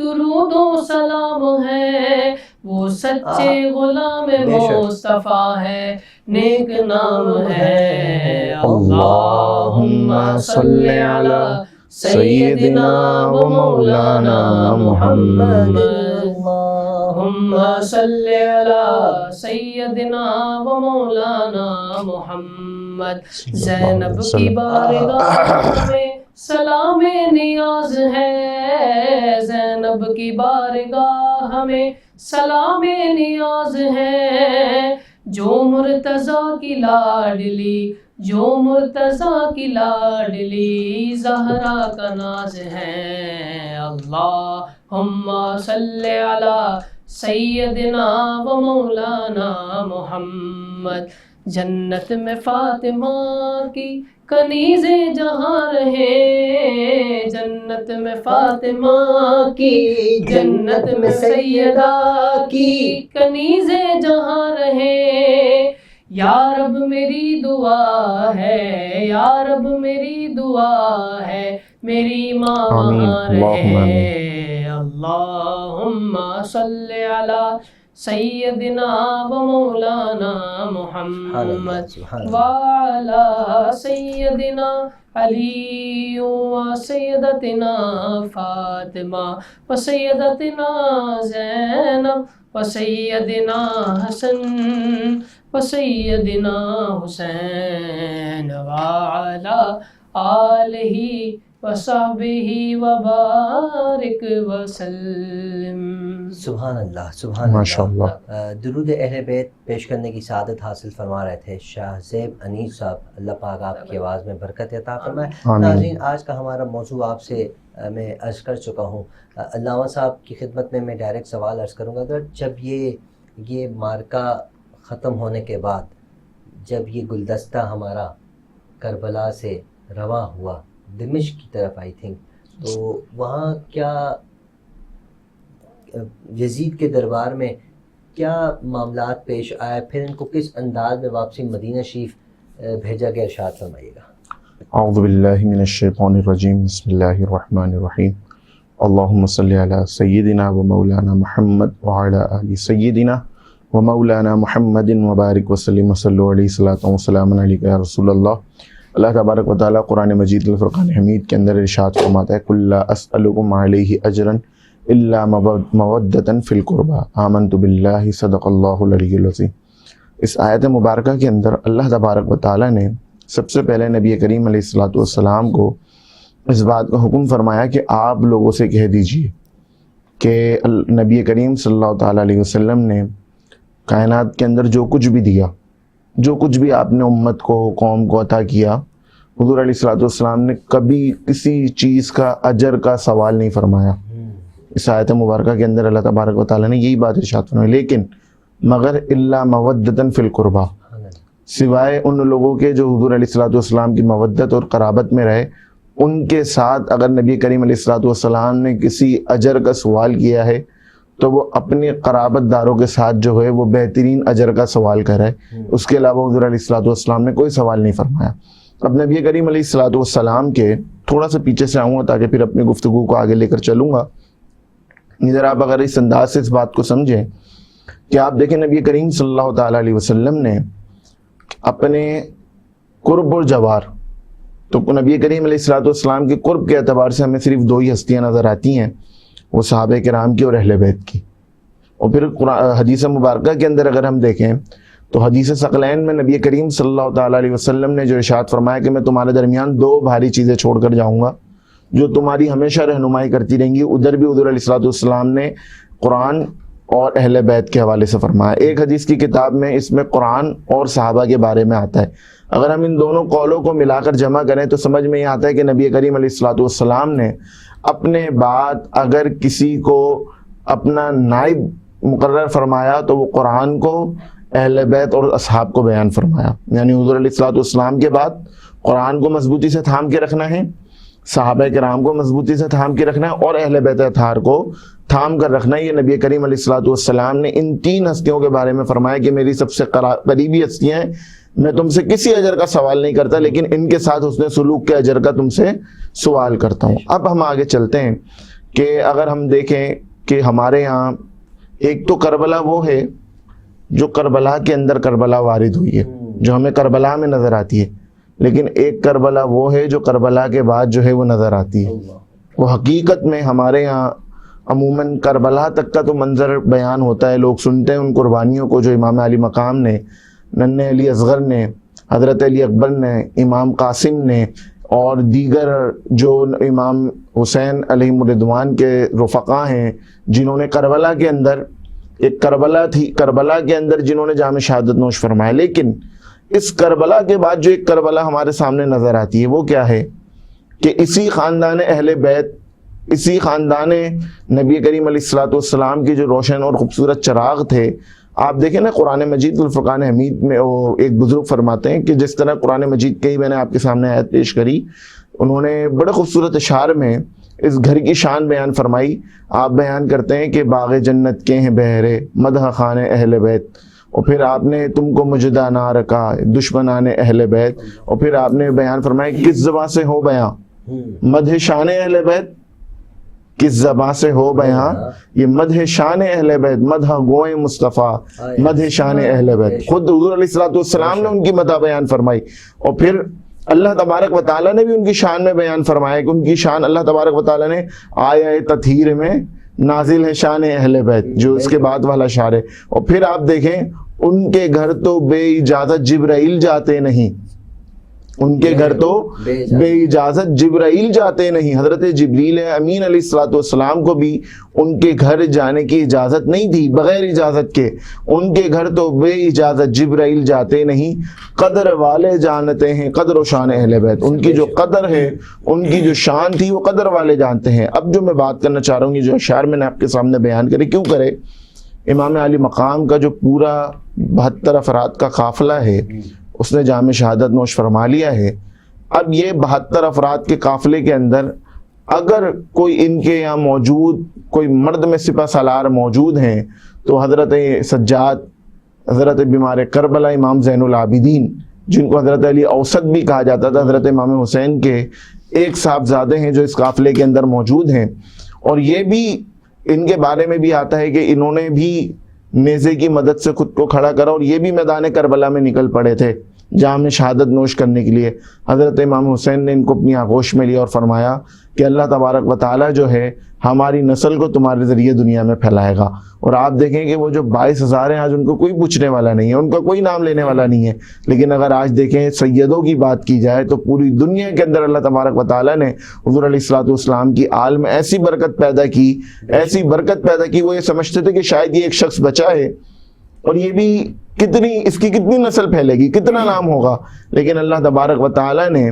درود و سلام ہے، وہ سچے غلام مصطفیٰ ہے، نیک نام ہے۔ اللہم صلی علی سیدنا و مولانا محمد، اللہم صلی علی سیدنا و مولانا محمد۔ زینب کی بارگاہ میں سلام نیاز ہے، زینب کی بارگاہ میں سلام نیاز ہے، جو مرتضیٰ کی لاڈلی، جو مرتضیٰ کی لاڈلی زہرا کا ناز ہے۔ اللہم صلی علی سیدنا و مولانا محمد۔ جنت میں فاطمہ کی کنیزیں جہاں رہے، جنت میں فاطمہ کی، جنت میں سیدہ کی کنیزیں جہاں رہے۔ یا رب میری دعا ہے، یا رب میری دعا ہے، میری ماں وہاں رہے۔ اللہم صلی علی سیدنا و مولانا محمد وعلی سیدنا علی و سیدتنا فاطمہ و سیدتنا زینب و سیدنا حسن و سیدنا حسین وعلی آلہ وصحبہ وبارک وسلم۔ سبحان اللہ، سبحان اللہ۔ درود اہل بیت پیش کرنے کی سعادت حاصل فرما رہے تھے شاہ زیب انیس صاحب، اللہ پاک آپ کی آواز میں برکت عطا فرمائے۔ ناظرین، آج کا ہمارا موضوع آپ سے میں عرض کر چکا ہوں۔ علامہ صاحب کی خدمت میں ڈائریکٹ سوال عرض کروں گا، اگر جب یہ مارکہ ختم ہونے کے بعد جب یہ گلدستہ ہمارا کربلا سے رواں ہوا دمشق کی طرف، آئی تھنک، تو وہاں کیا یزید کے دربار میں کیا معاملات پیش آئے، پھر ان کو کس انداز میں واپسی مدینہ شریف بھیجا گیا، ارشاد فرمائیے گا۔ اعوذ باللہ من الشیطان الرجیم، بسم اللہ الرحمن الرحیم۔ اللہم صلی علی سیدنا و مولانا محمد وعلی آل سیدنا و مولانا محمد وبارک وسلم وصلوا علیہ الصلاۃ والسلام علیک یا رسول اللہ۔ اللہ تبارک و تعالیٰ قرآن مجید الفرقان حمید کے اندر ارشاد فرماتا ہے، قل لا اسألکم علیہ اجرا الا مودۃ فی القربى آمنت باللہ صدق اللہ العلی العظیم۔ اس آیت مبارکہ کے اندر اللہ تبارک و تعالیٰ نے سب سے پہلے نبی کریم علیہ الصلاۃ والسلام کو اس بات کا حکم فرمایا کہ آپ لوگوں سے کہہ دیجئے کہ نبی کریم صلی اللہ تعالیٰ علیہ وسلم نے کائنات کے اندر جو کچھ بھی دیا، جو کچھ بھی آپ نے امت کو، قوم کو عطا کیا، حضور علیہ الصلوۃ والسلام نے کبھی کسی چیز کا اجر کا سوال نہیں فرمایا۔ اس آیت مبارکہ کے اندر اللہ تبارک و تعالیٰ نے یہی بات ارشاد فرمائی، لیکن مگر الا مودۃ فی القربى، سوائے ان لوگوں کے جو حضور علیہ الصلوۃ والسلام کی مودت اور قرابت میں رہے، ان کے ساتھ اگر نبی کریم علیہ الصلوۃ والسلام نے کسی اجر کا سوال کیا ہے تو وہ اپنے قرابت داروں کے ساتھ جو ہے وہ بہترین اجر کا سوال کر رہا ہے، اس کے علاوہ حضور علیہ الصلوۃ والسلام نے کوئی سوال نہیں فرمایا۔ اب نبی کریم علیہ الصلوۃ والسلام کے تھوڑا سا پیچھے سے آؤں گا تاکہ پھر اپنی گفتگو کو آگے لے کر چلوں گا۔ ادھر آپ اگر اس انداز سے اس بات کو سمجھیں کہ آپ دیکھیں نبی کریم صلی اللہ تعالیٰ علیہ وسلم نے اپنے قرب اور جوار، تو نبی کریم علیہ الصلوۃ والسلام کے قرب کے اعتبار سے ہمیں صرف دو ہی ہستیاں نظر آتی ہیں، وہ صحابہ کرام کی اور اہل بیت کی۔ اور پھر حدیث مبارکہ کے اندر اگر ہم دیکھیں تو حدیث ثقلین میں نبی کریم صلی اللہ تعالیٰ علیہ وسلم نے جو ارشاد فرمایا کہ میں تمہارے درمیان دو بھاری چیزیں چھوڑ کر جاؤں گا جو تمہاری ہمیشہ رہنمائی کرتی رہیں گی، ادھر بھی حضور علیہ الصلوۃ والسلام نے قرآن اور اہل بیت کے حوالے سے فرمایا۔ ایک حدیث کی کتاب میں اس میں قرآن اور صحابہ کے بارے میں آتا ہے، اگر ہم ان دونوں قولوں کو ملا کر جمع کریں تو سمجھ میں یہ آتا ہے کہ نبی کریم علیہ الصلوۃ والسلام نے اپنے بعد اگر کسی کو اپنا نائب مقرر فرمایا تو وہ قرآن کو، اہل بیت اور اصحاب کو بیان فرمایا، یعنی حضور علیہ الصلوۃ والسلام کے بعد قرآن کو مضبوطی سے تھام کے رکھنا ہے، صحابہ کرام کو مضبوطی سے تھام کے رکھنا ہے، اور اہل بیت اطہار کو تھام کر رکھنا ہے۔ یہ نبی کریم علیہ الصلوۃ والسلام نے ان تین ہستیوں کے بارے میں فرمایا کہ میری سب سے قریبی ہستیاں ہیں، میں تم سے کسی اجر کا سوال نہیں کرتا، لیکن ان کے ساتھ حسن سلوک کے اجر کا تم سے سوال کرتا ہوں۔ اب ہم آگے چلتے ہیں کہ اگر ہم دیکھیں کہ ہمارے یہاں ایک تو کربلا وہ ہے جو کربلا کے اندر کربلا وارد ہوئی ہے، جو ہمیں کربلا میں نظر آتی ہے، لیکن ایک کربلا وہ ہے جو کربلا کے بعد جو ہے وہ نظر آتی ہے۔ وہ حقیقت میں ہمارے یہاں عموماً کربلا تک کا تو منظر بیان ہوتا ہے، لوگ سنتے ہیں ان قربانیوں کو جو امام علی مقام نے، ننھے علی اصغر نے، حضرت علی اکبر نے، امام قاسم نے اور دیگر جو امام حسین علیہ الرضوان کے رفقا ہیں، جنہوں نے کربلا کے اندر، ایک کربلا تھی، کربلا کے اندر جنہوں نے جام شہادت نوش فرمایا۔ لیکن اس کربلا کے بعد جو ایک کربلا ہمارے سامنے نظر آتی ہے وہ کیا ہے کہ اسی خاندان اہل بیت، اسی خاندان نبی کریم علیہ السلام کی جو روشن اور خوبصورت چراغ تھے۔ آپ دیکھیں نا قرآن مجید الفرقان حمید میں وہ ایک بزرگ فرماتے ہیں کہ جس طرح قرآن مجید کی میں نے آپ کے سامنے آیت پیش کری، انہوں نے بڑے خوبصورت اشعار میں اس گھر کی شان بیان فرمائی۔ آپ بیان کرتے ہیں کہ باغ جنت کے ہیں بہرے مدح خان اہل بیت، اور پھر آپ نے تم کو مجدہ نہ رکھا دشمنان اہل بیت، اور پھر آپ نے بیان فرمایا کس زبان سے ہو بیان مدح شان اہل بیت، کس زبان سے ہو بیان یہ مدح شان اہل بیت، مدح گوئے مصطفیٰ مدح شان اہل بیت۔ خود حضور علیہ السلام نے ان کی مدح بیان فرمائی، اور پھر اللہ تبارک و تعالیٰ نے بھی ان کی شان میں بیان فرمایا کہ ان کی شان اللہ تبارک و تعالیٰ نے آیہ تطہیر میں نازل ہے شان اہل بیت، جو اس کے بعد والا اشعار ہے۔ اور پھر آپ دیکھیں ان کے گھر تو بے اجازت جبرائیل جاتے نہیں، ان کے گھر تو بے اجازت جبرائیل جاتے نہیں۔ حضرت جبریل امین علیہ السلام کو بھی ان کے گھر جانے کی اجازت نہیں تھی، بغیر اجازت کے ان کے گھر تو بے اجازت جبرائیل جاتے نہیں۔ قدر والے جانتے ہیں قدر و شان اہل بیت، ان کی جو قدر ہے، ان کی جو شان تھی وہ قدر والے جانتے ہیں۔ اب جو میں بات کرنا چاہ رہا ہوں، یہ جو اشعار میں نے آپ کے سامنے بیان کرے، کیوں کرے؟ امام علی مقام کا جو پورا 72 افراد کا قافلہ ہے اس نے جام شہادت نوش فرما لیا ہے۔ اب یہ 72 افراد کے قافلے کے اندر اگر کوئی ان کے یہاں موجود کوئی مرد میں سپہ سالار موجود ہیں تو حضرت سجاد، حضرت بیمار کربلا امام زین العابدین، جن کو حضرت علی اوسط بھی کہا جاتا تھا، حضرت امام حسین کے ایک صاحبزادے ہیں جو اس قافلے کے اندر موجود ہیں۔ اور یہ بھی ان کے بارے میں بھی آتا ہے کہ انہوں نے بھی نیزے کی مدد سے خود کو کھڑا کرا اور یہ بھی میدان کربلا میں نکل پڑے تھے جام شہادت نوش کرنے کے لیے۔ حضرت امام حسین نے ان کو اپنی آغوش میں لیا اور فرمایا کہ اللہ تبارک و تعالیٰ جو ہے ہماری نسل کو تمہارے ذریعے دنیا میں پھیلائے گا۔ اور آپ دیکھیں کہ وہ جو 22,000 ہیں آج ان کو کوئی پوچھنے والا نہیں ہے، ان کا کوئی نام لینے والا نہیں ہے۔ لیکن اگر آج دیکھیں سیدوں کی بات کی جائے تو پوری دنیا کے اندر اللہ تبارک و تعالیٰ نے حضور علیہ السلام کی آل میں ایسی برکت پیدا کی، ایسی برکت پیدا کی، وہ یہ سمجھتے تھے کہ شاید یہ ایک شخص بچا ہے اور یہ بھی اس کی کتنی نسل پھیلے گی، کتنا نام ہوگا۔ لیکن اللہ تبارک و تعالیٰ نے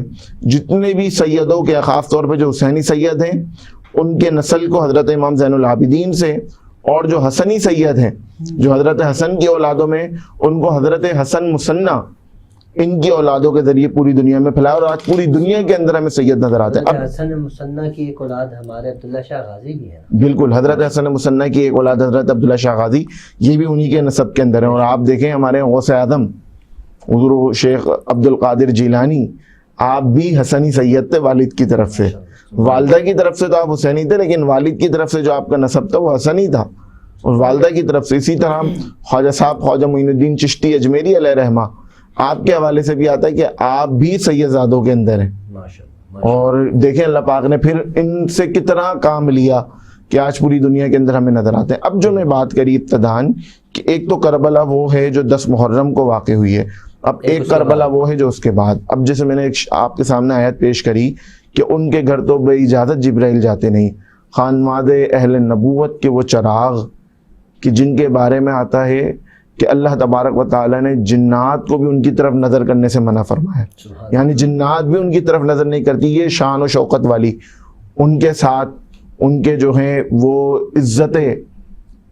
جتنے بھی سیدوں کے، خاص طور پہ جو حسینی سید ہیں، ان کے نسل کو حضرت امام زین العابدین سے، اور جو حسنی سید ہیں جو حضرت حسن کی اولادوں میں، ان کو حضرت حسن مثنیٰ ان کی اولادوں کے ذریعے پوری دنیا میں پھیلایا، اور آج پوری دنیا کے اندر ہمیں سید نظر آتے ہیں۔ اب حسن مثنیٰ کی ایک اولاد ہمارے عبداللہ شاہ غازی بھی ہے۔ بالکل، حضرت حسن مثنیٰ کی ایک اولاد حضرت عبداللہ شاہ غازی، یہ بھی انہی کے نسب کے اندر ہیں۔ اور آپ دیکھیں ہمارے غوث اعظم حضور شیخ عبد القادر جیلانی، آپ بھی حسنی سید تھے والد کی طرف سے، والدہ کی طرف سے تو آپ حسینی تھے، لیکن والد کی طرف سے جو آپ کا نسب تھا وہ حسنی تھا، اور والدہ کی طرف سے اسی طرح خواجہ صاحب خواجہ معین الدین چشتی اجمیری علیہ رحمہ، آپ کے حوالے سے بھی آتا ہے کہ آپ بھی سید زادوں کے اندر ہیں۔ اور دیکھیں اللہ پاک نے پھر ان سے کتنا کام لیا کہ آج پوری دنیا کے اندر ہمیں نظر آتے ہیں۔ اب جو میں بات کری ابتدان کہ ایک تو کربلا وہ ہے جو 10 محرم کو واقع ہوئی ہے، اب ایک کربلا وہ ہے جو اس کے بعد، اب جیسے میں نے آپ کے سامنے آیت پیش کری کہ ان کے گھر تو بے اجازت جبرائیل جاتے نہیں، خانواد اہل نبوت کے وہ چراغ کہ جن کے بارے میں آتا ہے کہ اللہ تبارک و تعالیٰ نے جنات کو بھی ان کی طرف نظر کرنے سے منع فرمایا، یعنی جنات بھی ان کی طرف نظر نہیں کرتی۔ یہ شان و شوقت والی ان کے ساتھ ان کے جو ہیں وہ عزتیں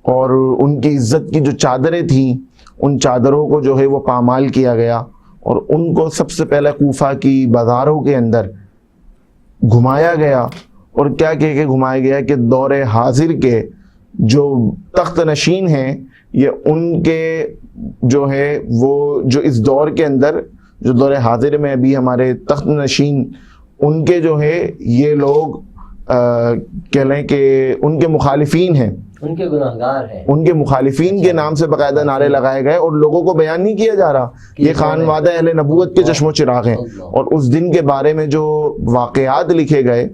اور ان کی عزت کی جو چادریں تھیں، ان چادروں کو جو ہے وہ پامال کیا گیا، اور ان کو سب سے پہلے کوفہ کی بازاروں کے اندر گھمایا گیا، اور کیا کہہ کے گھمایا گیا کہ دور حاضر کے جو تخت نشین ہیں، یہ ان کے جو ہے وہ جو اس دور کے اندر جو دور حاضر میں ابھی ہمارے تخت نشین، ان کے جو ہے یہ لوگ کہہ لیں کہ ان کے مخالفین ہیں، ان کے گناہگار ہیں، ان کے مخالفین کے نام سے باقاعدہ نعرے لگائے گئے اور لوگوں کو بیان نہیں کیا جا رہا یہ خانوادہ اہل نبوت کے چشم و چراغ ہیں۔ اور اس دن کے بارے میں جو واقعات لکھے گئے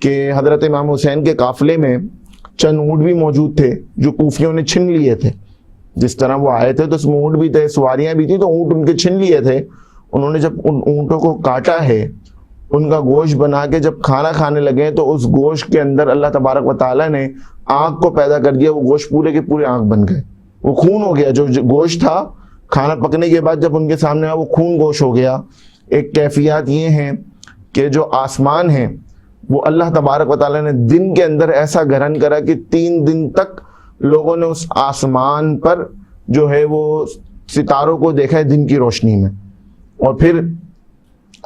کہ حضرت امام حسین کے قافلے میں چند اونٹ بھی موجود تھے جو کوفیوں نے چھن لیے تھے، جس طرح وہ آئے تھے تو اس میں اونٹ بھی تھے، سواریاں بھی تھیں، تو اونٹ ان کے چھن لیے تھے۔ انہوں نے جب ان اونٹوں کو کاٹا ہے، ان کا گوشت بنا کے جب کھانا کھانے لگے تو اس گوشت کے اندر اللہ تبارک و تعالیٰ نے آگ کو پیدا کر دیا، وہ گوشت پورے کے پورے آگ بن گئے، وہ خون ہو گیا۔ جو گوشت تھا کھانا پکنے کے بعد جب ان کے سامنے آیا وہ خون گوشت ہو گیا۔ ایک کیفیات یہ ہیں کہ جو آسمان ہیں وہ اللہ تبارک و تعالیٰ نے دن کے اندر ایسا گرہن کرا کہ 3 دن تک لوگوں نے اس آسمان پر جو ہے وہ ستاروں کو دیکھا ہے دن کی روشنی میں۔ اور پھر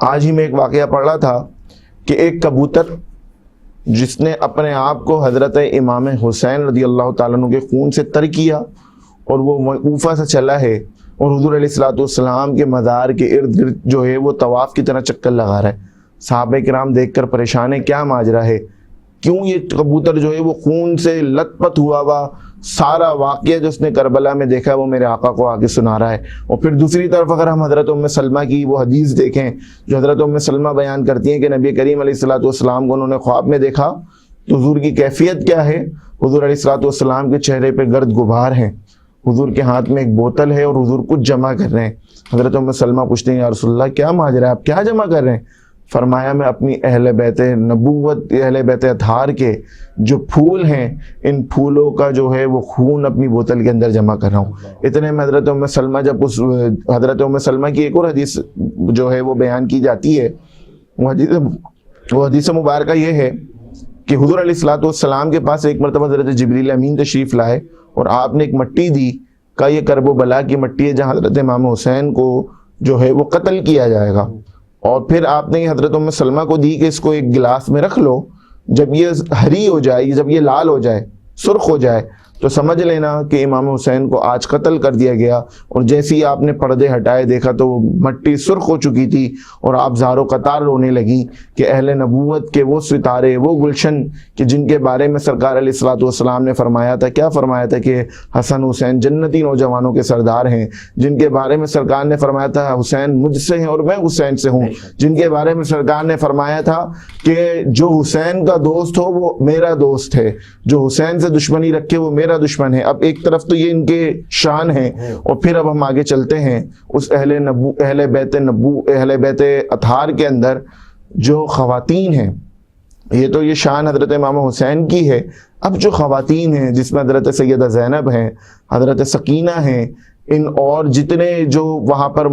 آج ہی میں ایک واقعہ پڑھ رہا تھا کہ ایک کبوتر جس نے اپنے آپ کو حضرت امام حسین رضی اللہ تعالیٰ عنہ کے خون سے تر کیا اور وہ کوفہ سے چلا ہے اور حضور علیہ الصلوۃ والسلام کے مزار کے ارد گرد جو ہے وہ طواف کی طرح چکر لگا رہا ہے۔ صحابہ کرام دیکھ کر پریشان ہے، کیا ماجرا ہے، کیوں یہ کبوتر جو ہے وہ خون سے لت پت ہوا ہوا سارا واقعہ جو اس نے کربلا میں دیکھا ہے وہ میرے آقا کو آگے سنا رہا ہے۔ اور پھر دوسری طرف اگر ہم حضرت ام سلمہ کی وہ حدیث دیکھیں جو حضرت ام سلمہ بیان کرتی ہیں کہ نبی کریم علیہ الصلوۃ والسلام کو انہوں نے خواب میں دیکھا تو حضور کی کیفیت کیا ہے، حضور علیہ الصلوۃ والسلام کے چہرے پہ گرد غبار ہیں، حضور کے ہاتھ میں ایک بوتل ہے اور حضور کچھ جمع کر رہے ہیں۔ حضرت ام سلمہ پوچھتے ہیں یا رسول اللہ کیا ماجرا ہے، آپ کیا جمع کر رہے ہیں؟ فرمایا میں اپنی اہل بیت نبوت، اہل بیت اطہار کے جو پھول ہیں ان پھولوں کا جو ہے وہ خون اپنی بوتل کے اندر جمع کر رہا ہوں۔ اتنے میں حضرت ام سلمہ جب اس حضرت ام سلمہ کی ایک اور حدیث جو ہے وہ بیان کی جاتی ہے، وہ حدیث مبارکہ یہ ہے کہ حضور علیہ الصلوۃ والسلام کے پاس ایک مرتبہ حضرت جبریل امین تشریف لائے اور آپ نے ایک مٹی دی، کہا یہ کرب و بلا کی مٹی ہے جہاں حضرت امام حسین کو جو ہے وہ قتل کیا جائے گا۔ اور پھر آپ نے حضرت ام سلمہ کو دی کہ اس کو ایک گلاس میں رکھ لو، جب یہ ہری ہو جائے، جب یہ لال ہو جائے، سرخ ہو جائے تو سمجھ لینا کہ امام حسین کو آج قتل کر دیا گیا۔ اور جیسے ہی آپ نے پردے ہٹائے دیکھا تو وہ مٹی سرخ ہو چکی تھی اور آپ زار و قطار رونے لگی کہ اہل نبوت کے وہ ستارے، وہ گلشن کہ جن کے بارے میں سرکار علیہ الصلوۃ والسلام نے فرمایا تھا، کیا فرمایا تھا کہ حسن حسین جنتی نوجوانوں کے سردار ہیں، جن کے بارے میں سرکار نے فرمایا تھا حسین مجھ سے ہیں اور میں حسین سے ہوں، جن کے بارے میں سرکار نے فرمایا تھا کہ جو حسین کا دوست ہو وہ میرا دوست ہے، جو حسین سے دشمنی رکھے وہ میرا دشمن ہے۔ اب ایک طرف تو یہ ان کے شان ہے اور پھر اب ہم آگے چلتے ہیں اس اہل بیت اطہار کے اندر جو خواتین ہیں، یہ تو یہ شان حضرت امام حسین کی ہے، اب جو خواتین ہیں جس میں حضرت سیدہ زینب ہیں، حضرت سکینہ ہیں، ان اور جتنے جو وہاں پر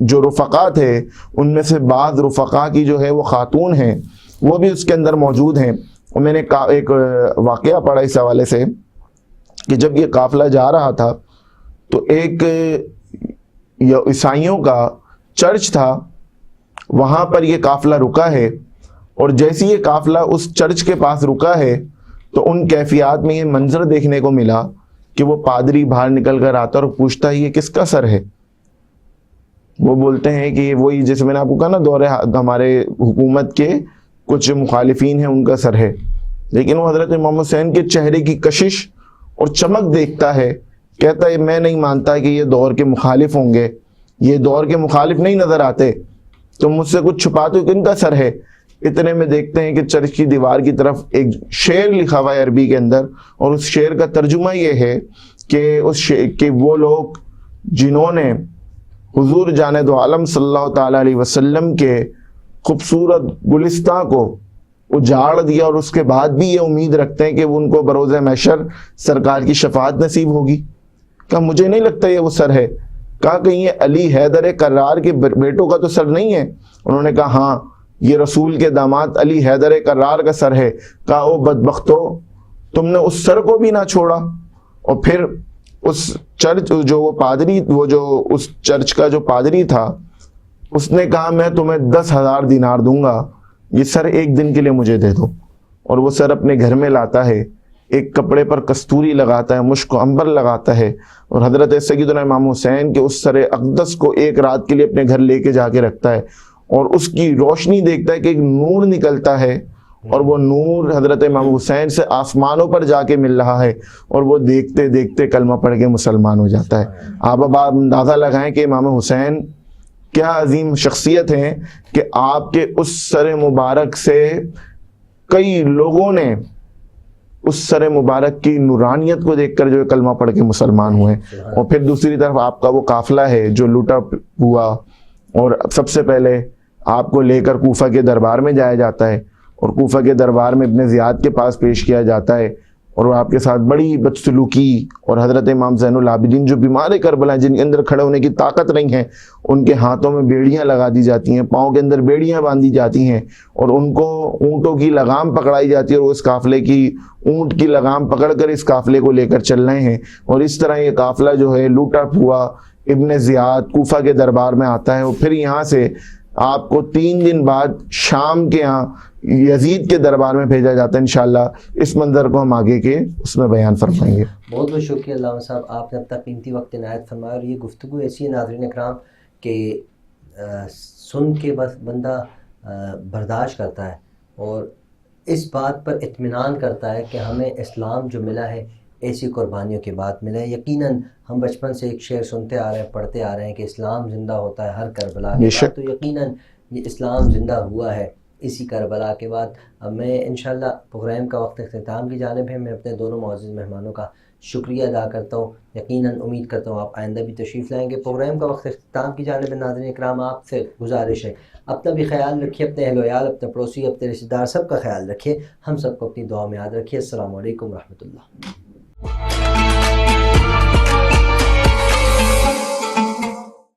جو رفقا تھے ان میں سے بعض رفقا کی جو ہے وہ خاتون ہیں وہ بھی اس کے اندر موجود ہیں۔ اور میں نے ایک واقعہ پڑھا اس حوالے سے کہ جب یہ قافلہ جا رہا تھا تو ایک عیسائیوں کا چرچ تھا، وہاں پر یہ قافلہ رکا ہے اور جیسے یہ قافلہ اس چرچ کے پاس رکا ہے تو ان کیفیات میں یہ منظر دیکھنے کو ملا کہ وہ پادری باہر نکل کر آتا اور پوچھتا ہے یہ کس کا سر ہے؟ وہ بولتے ہیں کہ وہی جیسے میں نے آپ کو کہا نا دور ہمارے حکومت کے کچھ مخالفین ہیں ان کا سر ہے، لیکن وہ حضرت امام حسین کے چہرے کی کشش اور چمک دیکھتا ہے، کہتا ہے میں نہیں مانتا کہ یہ دور کے مخالف ہوں گے، یہ دور کے مخالف نہیں نظر آتے، تم مجھ سے کچھ چھپاتے ہو، کن کا سر ہے؟ اتنے میں دیکھتے ہیں کہ چرچ کی دیوار کی طرف ایک شعر لکھا ہوا ہے عربی کے اندر، اور اس شعر کا ترجمہ یہ ہے کہ وہ لوگ جنہوں نے حضور جان دو عالم صلی اللہ تعالی علیہ وسلم کے خوبصورت گلستہ کو اجاڑ دیا اور اس کے بعد بھی یہ امید رکھتے ہیں کہ وہ ان کو بروز محشر سرکار کی شفاعت نصیب ہوگی، کہا مجھے نہیں لگتا یہ وہ سر ہے۔ کہا کہ یہ علی حیدر کرار کے بیٹوں کا تو سر نہیں ہے؟ انہوں نے کہا ہاں یہ رسول کے داماد علی حیدر کرار کا سر ہے۔ کہا او بدبختو تم نے اس سر کو بھی نہ چھوڑا۔ اور پھر اس چرچ جو وہ پادری، وہ جو اس چرچ کا جو پادری تھا اس نے کہا میں تمہیں 10,000 دینار دوں گا، یہ سر ایک دن کے لیے مجھے دے دو۔ اور وہ سر اپنے گھر میں لاتا ہے، ایک کپڑے پر کستوری لگاتا ہے، مشک و عنبر لگاتا ہے اور حضرت سیدنا امام حسین کے اس سر اقدس کو ایک رات کے لیے اپنے گھر لے کے جا کے رکھتا ہے اور اس کی روشنی دیکھتا ہے کہ ایک نور نکلتا ہے اور وہ نور حضرت امام حسین سے آسمانوں پر جا کے مل رہا ہے اور وہ دیکھتے دیکھتے کلمہ پڑھ کے مسلمان ہو جاتا ہے۔ آپ اب اندازہ لگائیں کہ امام حسین کیا عظیم شخصیت ہیں کہ آپ کے اس سر مبارک سے کئی لوگوں نے اس سر مبارک کی نورانیت کو دیکھ کر جو ہے کلمہ پڑھ کے مسلمان ہوئے، اور پھر دوسری طرف آپ کا وہ قافلہ ہے جو لوٹا ہوا، اور سب سے پہلے آپ کو لے کر کوفہ کے دربار میں جایا جاتا ہے اور کوفہ کے دربار میں ابن زیاد کے پاس پیش کیا جاتا ہے، اور وہ آپ کے ساتھ بڑی بدسلوکی، اور حضرت امام زین العابدین جو بیمار کربلا جن کے اندر کھڑے ہونے کی طاقت نہیں ہے، ان کے ہاتھوں میں بیڑیاں لگا دی جاتی ہیں، پاؤں کے اندر بیڑیاں باندھی جاتی ہیں، اور ان کو اونٹوں کی لگام پکڑائی جاتی ہے، اور اس قافلے کی اونٹ کی لگام پکڑ کر اس قافلے کو لے کر چل رہے ہیں، اور اس طرح یہ قافلہ جو ہے لوٹا پھوا ابن زیاد کوفہ کے دربار میں آتا ہے، اور پھر یہاں سے آپ کو 3 دن بعد شام کے یہاں یزید کے دربار میں بھیجا جاتا ہے۔ انشاءاللہ اس منظر کو ہم آگے کے اس میں بیان فرمائیں گے۔ بہت بہت شکریہ علامہ صاحب، آپ نے اب تک قیمتی وقت عنایت فرمایا، اور یہ گفتگو ایسی ہے ناظرین اکرام کہ سن کے بس بندہ برداشت کرتا ہے اور اس بات پر اطمینان کرتا ہے کہ ہمیں اسلام جو ملا ہے ایسی قربانیوں کے بعد ملا ہے۔ یقیناً ہم بچپن سے ایک شعر سنتے آ رہے ہیں، پڑھتے آ رہے ہیں کہ اسلام زندہ ہوتا ہے ہر کربلا کے بعد، تو یقیناً یہ اسلام زندہ ہوا ہے اسی کربلا کے بعد۔ اب میں انشاءاللہ پروگرام کا وقت اختتام کی جانب ہے، میں اپنے دونوں معزز مہمانوں کا شکریہ ادا کرتا ہوں، یقیناً امید کرتا ہوں آپ آئندہ بھی تشریف لائیں گے۔ پروگرام کا وقت اختتام کی جانب ہے ناظرین اکرام، آپ سے گزارش ہے اپنا بھی خیال رکھیے، اپنے اہل و عیال، اپنے پڑوسی، اپنے رشتہ دار سب کا خیال رکھیے، ہم سب کو اپنی دعا میں یاد رکھیے۔ السلام علیکم ورحمۃ اللہ۔